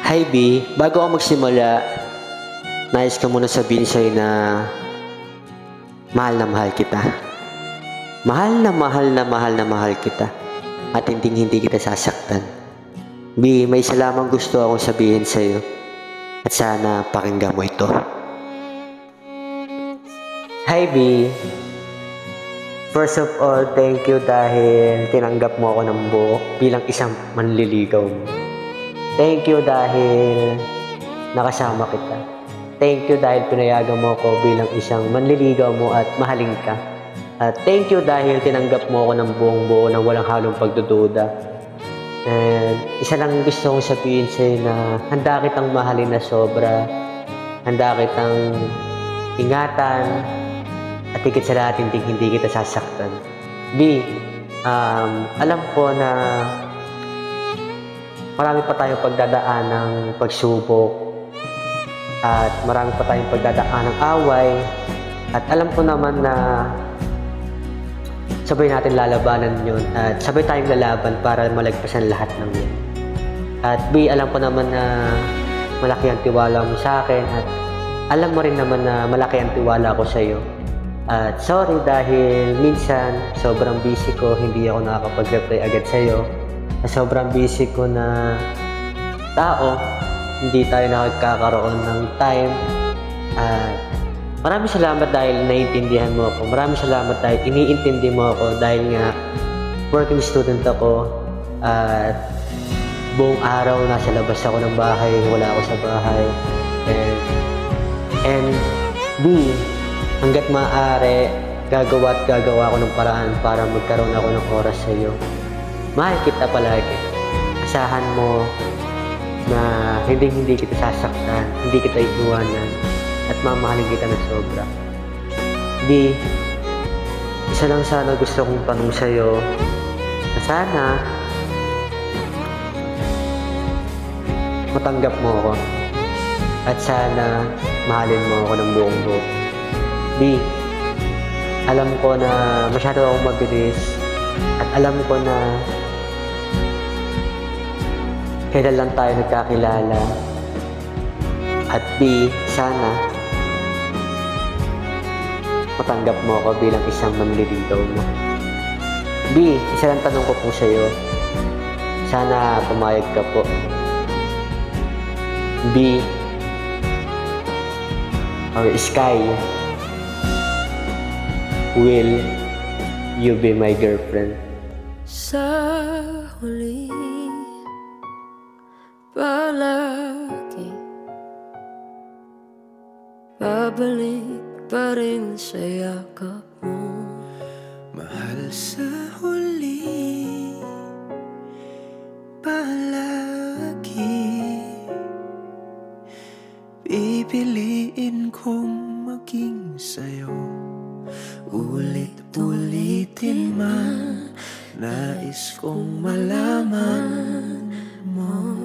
Hi B, bago ako magsimula, nais ko muna sabihin sa'yo na mahal kita. Mahal na mahal na mahal na mahal kita at hindi kita sasaktan. B, may isa lamang gusto akong sabihin sa'yo at sana pakinggan mo ito. Hi B, first of all, thank you dahil tinanggap mo ako ng buo bilang isang manliligaw mo. Thank you dahil nakasama kita. Thank you dahil pinayagan mo ako bilang isang manliligaw mo at mahalin ka. At thank you dahil tinanggap mo ako ng buong buo na walang halong pagdududa. And isa lang gusto kong sabihin sa'yo na handa kitang mahalin na sobra. Handa kitang ingatan. At higit sa lahat, hindi kita sasaktan. B, alam ko na marami pa tayong pagdadaan ng pagsubok at marami pa tayong pagdadaan ng away at alam ko naman na sabay natin lalabanan yun at sabay tayong lalaban para malagpasan lahat ng yun. At B, alam ko naman na malaki ang tiwala mo sa akin at alam mo rin naman na malaki ang tiwala ko sa iyo. At sorry dahil minsan sobrang busy ko, hindi ako nakakapag-reply agad sa iyo. Sobrang busy ko na tao, hindi tayo nakagkakaroon ng time. At maraming salamat dahil naiintindihan mo ako. Maraming salamat dahil iniintindi mo ako dahil nga working student ako. At buong araw nasa labas ako ng bahay, wala ako sa bahay. And B, hanggat maaari, gagawa ako ng paraan para magkaroon ako ng oras sa iyo. Mahal kita palagi. Asahan mo na hindi kita sasaktan, hindi kita iiwanan, at mamahalin kita na sobra. Di, isa lang sana gusto kong tanong sa'yo na sana matanggap mo ako at sana mahalin mo ako ng buong buo. Di, alam ko na masyado akong mabilis at alam ko na kailan lang tayo nagkakilala. At B, sana matanggap mo ako bilang isang manliligaw mo. B, isa lang tanong ko po sa'yo. Sana pumayag ka po. B or Sky, will you be my girlfriend? Sa huli palagi babalik pa rin sa yakap mo. Mahal sa huli palagi pipiliin kong maging sa'yo. Ulit-ulitin man nais kong malaman mo.